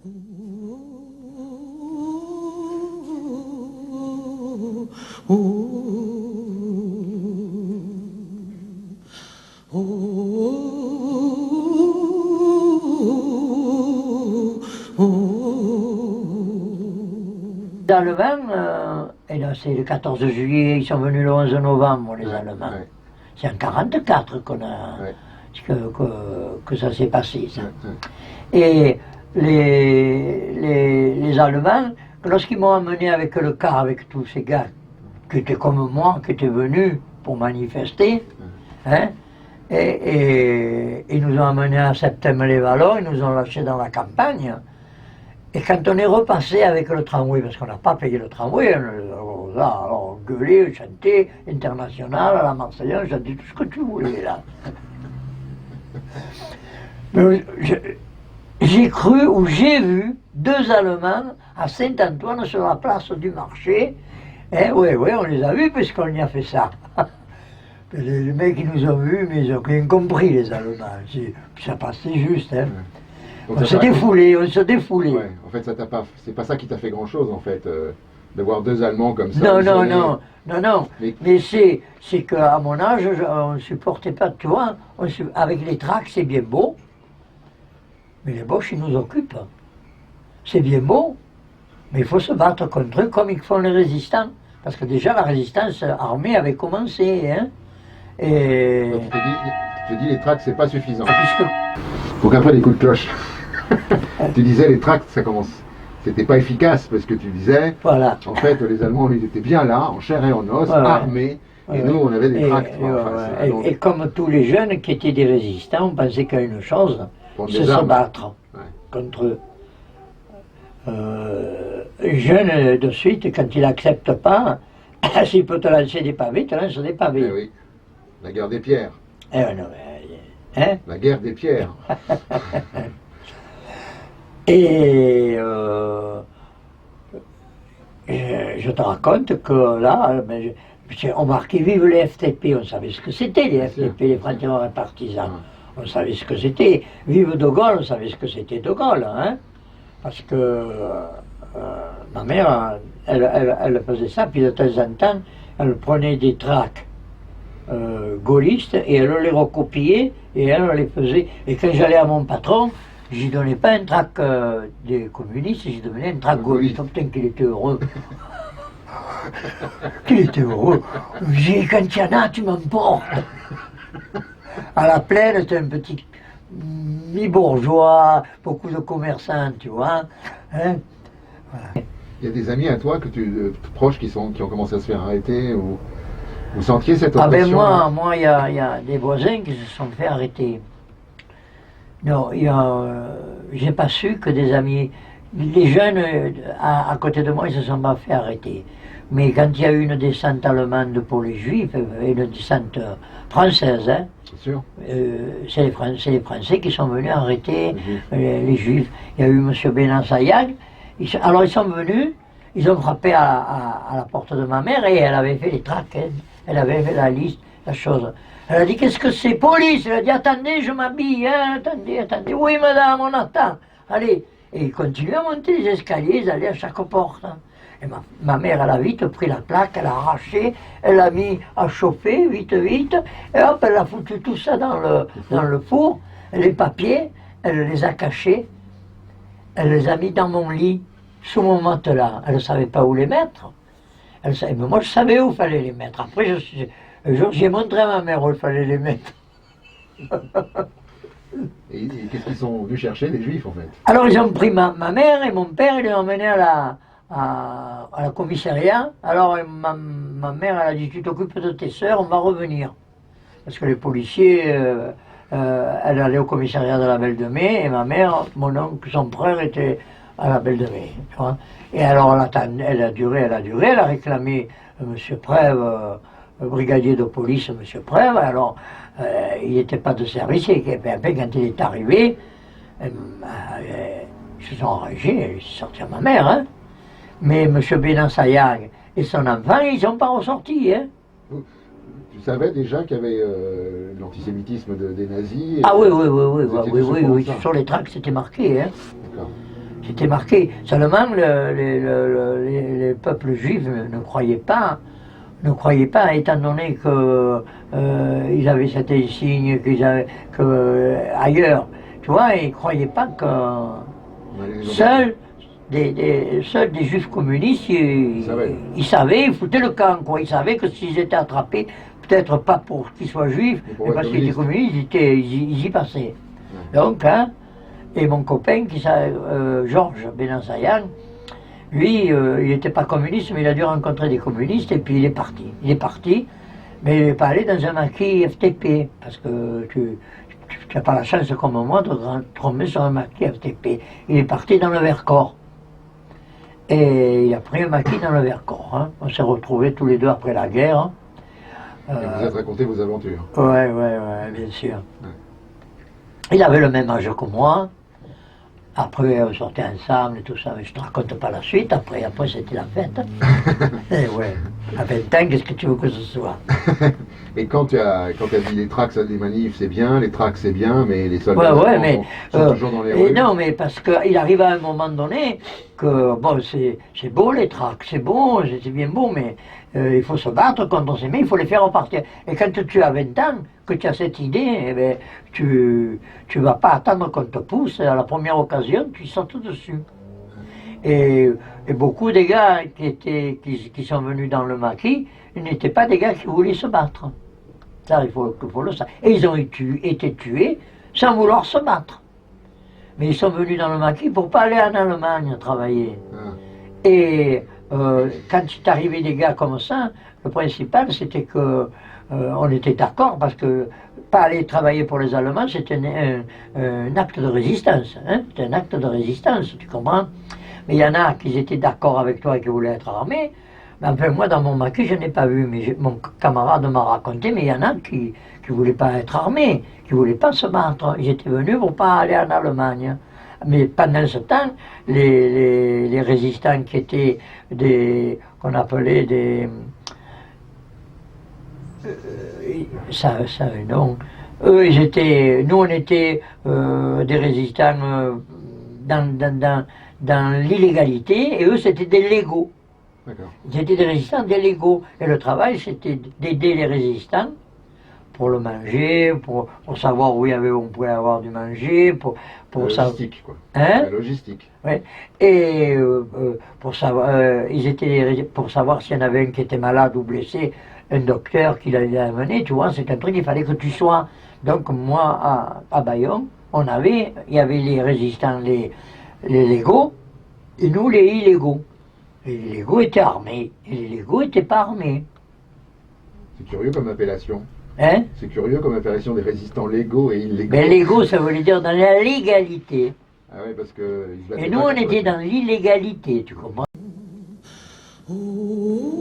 Les Allemands, et là c'est le 14 juillet, ils sont venus le 11 novembre, les Allemands. Ouais. C'est en 1944 que ça s'est passé, ça. Et les Allemands, lorsqu'ils m'ont emmené avec le car, avec tous ces gars qui étaient comme moi, qui étaient venus pour manifester, hein, et ils nous ont emmenés à Septembre-les-Vallons, ils nous ont lâchés dans la campagne. Et quand on est repassé avec le tramway, parce qu'on n'a pas payé le tramway, on gueulait, on chantait, international, à la Marseillaise, on chantait tout ce que tu voulais là. J'ai cru ou j'ai vu 2 Allemands à Saint-Antoine sur la place du marché. Oui, on les a vus puisqu'on y a fait ça. Les mecs qui nous ont vus, mais ils n'ont rien compris, les Allemands. Ça passait juste. Hein. Donc, on se défoulait. Ouais, en fait, c'est pas ça qui t'a fait grand-chose, en fait, de voir 2 Allemands comme ça. Non. Mais c'est qu'à mon âge, on ne supportait pas, tu vois, avec les tracts, c'est bien beau, mais les Boches, ils nous occupent. C'est bien beau, mais il faut se battre contre eux comme ils font les résistants. Parce que déjà, la résistance armée avait commencé. Hein, et... Donc, je te dis, les tracts, c'est pas suffisant. Puisque... Donc après les coups de cloche, tu disais les tracts, ça commence. C'était pas efficace parce que tu disais, voilà. En fait, les Allemands, ils étaient bien là, en chair et en os, armés, et nous, on avait des tracts. Et comme tous les jeunes qui étaient des résistants, on pensait qu'à une chose, c'est se battre contre eux. Un jeune, de suite, quand il n'accepte pas, s'il peut te lancer des pavés, il te lance des pavés. Eh oui, la guerre des pierres. Hein? La guerre des pierres. Et je te raconte que là, on marquait vive les FTP, on savait ce que c'était les FTP, les Francs-Tireurs Partisans. On savait ce que c'était. Vive De Gaulle, on savait ce que c'était De Gaulle. Hein? Parce que ma mère, elle faisait ça, puis de temps en temps, elle prenait des tracts gaullistes et elle les recopiait et elle les faisait. Et quand j'allais à mon patron, je lui donnais pas un tract des communistes, je lui donnais un tract gaulliste. Oh, putain, qu'il était heureux. Qu'il était heureux. J'ai dit, quand il y en a, tu m'emportes. À la plaine, c'était un petit mi-bourgeois, beaucoup de commerçants, tu vois. Hein, voilà. Il y a des amis à toi, proches, qui ont commencé à se faire arrêter ou vous sentiez cette oppression? Moi, il y a des voisins qui se sont fait arrêter. Non, j'ai pas su que des amis, les jeunes à côté de moi, ils se sont pas fait arrêter. Mais quand il y a eu une descente allemande pour les Juifs, une descente française, hein, c'est les Français qui sont venus arrêter les Juifs. Il y a eu M. Benassaïag. Alors ils sont venus, ils ont frappé à la porte de ma mère et elle avait fait les tracts. Hein. Elle avait fait la liste, la chose. Elle a dit, qu'est-ce que c'est? Police! Elle a dit, attendez, je m'habille, hein, attendez. Oui, madame, on attend. Allez. Et ils continuaient à monter les escaliers, ils allaient à chaque porte. Hein. Et ma mère, elle a vite pris la plaque, elle a arraché, elle a mis à chauffer, vite, et hop, elle a foutu tout ça dans le four, les papiers, elle les a cachés, elle les a mis dans mon lit, sous mon matelas. Elle ne savait pas où les mettre. Mais moi, je savais où il fallait les mettre. Après, un jour, j'ai montré à ma mère où il fallait les mettre. Et qu'est-ce qu'ils sont venus chercher, les Juifs, en fait? Alors, ils ont pris ma mère et mon père, ils les ont emmenés à la commissariat. Alors, ma mère, elle a dit, tu t'occupes de tes sœurs, on va revenir. Parce que les policiers, elle allait au commissariat de la Belle de Mai, et ma mère, mon oncle, son frère était à la Belle de Mai. Tu vois. Et alors, elle a duré, elle a réclamé M. Prève, brigadier de police, M. Prève, alors il n'était pas de service, et puis, quand il est arrivé, ils se sont arrangés, ils sont sortis à ma mère, hein. Mais M. Benassaïag et son enfant, ils ne sont pas ressortis, hein. Tu savais déjà qu'il y avait l'antisémitisme des nazis? Ah oui, sur les tracts, c'était marqué, hein. C'était marqué. Seulement, les peuples juifs ne croyaient pas, étant donné que ils avaient cet insigne, ailleurs, tu vois, ils ne croyaient pas que seuls des juifs communistes, ils savaient, ils foutaient le camp, quoi. Ils savaient que s'ils étaient attrapés, peut-être pas pour qu'ils soient juifs, mais parce qu'ils étaient communistes, ils y passaient. Ouais. Donc, hein, et mon copain, Georges Benassayan, lui, il n'était pas communiste, mais il a dû rencontrer des communistes, et puis il est parti. Il est parti, mais il n'est pas allé dans un maquis FTP, parce que tu n'as pas la chance, comme moi, de tomber sur un maquis FTP. Il est parti dans le Vercors. Et il a pris un maquis dans le Vercors. Hein. On s'est retrouvés tous les deux après la guerre. Hein. Et vous avez raconté vos aventures. Ouais, bien sûr. Ouais. Il avait le même âge que moi. Après, on sortait ensemble et tout ça, mais je ne te raconte pas la suite. Après c'était la fête. Et ouais, à 20 ans, qu'est-ce que tu veux que ce soit? Et quand tu as dit les tracts, les manifs, c'est bien, les tracts, c'est bien, mais les soldats sont toujours dans les rues. Non, mais parce qu'il arrive à un moment donné que, bon, c'est beau les tracts, c'est beau, c'est bien beau, mais il faut se battre contre ces mecs, il faut les faire repartir. Et quand tu as 20 ans, que tu as cette idée, eh bien, tu ne vas pas attendre qu'on te pousse, à la première occasion, tu sautes dessus. Et beaucoup des gars qui sont venus dans le maquis n'étaient pas des gars qui voulaient se battre. Ça, il faut le savoir. Et ils ont été tués sans vouloir se battre. Mais ils sont venus dans le maquis pour ne pas aller en Allemagne travailler. Et quand il est arrivé des gars comme ça, le principal c'était que on était d'accord parce que pas aller travailler pour les Allemands, c'était un acte de résistance. Hein? C'était un acte de résistance, tu comprends? Mais il y en a qui étaient d'accord avec toi et qui voulaient être armés. Mais enfin, moi, dans mon maquis, je n'ai pas vu. Mais mon camarade m'a raconté, mais il y en a qui ne voulaient pas être armés, qui ne voulaient pas se battre. Ils étaient venus pour ne pas aller en Allemagne. Mais pendant ce temps, les résistants qui étaient qu'on appelait des... ça a un nom. Eux, nous, on était des résistants dans l'illégalité, et eux, c'était des légaux. Ils étaient des résistants, des légaux. Et le travail, c'était d'aider les résistants pour le manger, pour savoir où on pouvait avoir du manger, pour logistique, quoi. Hein? La logistique. Ouais. Et pour savoir s'il y en avait un qui était malade ou blessé, un docteur qui l'allait amener, tu vois, c'est un truc, il fallait que tu sois. Donc moi, à Bayonne, il y avait les résistants, les légaux, et nous, les illégaux. Et les légaux étaient armés, et les légaux n'étaient pas armés. C'est curieux comme appellation. Hein? C'est curieux comme appellation des résistants légaux et illégaux. Mais légaux, ça voulait dire dans la légalité. Ah oui, parce que... Et nous, on était dans l'illégalité, tu comprends? Ooh.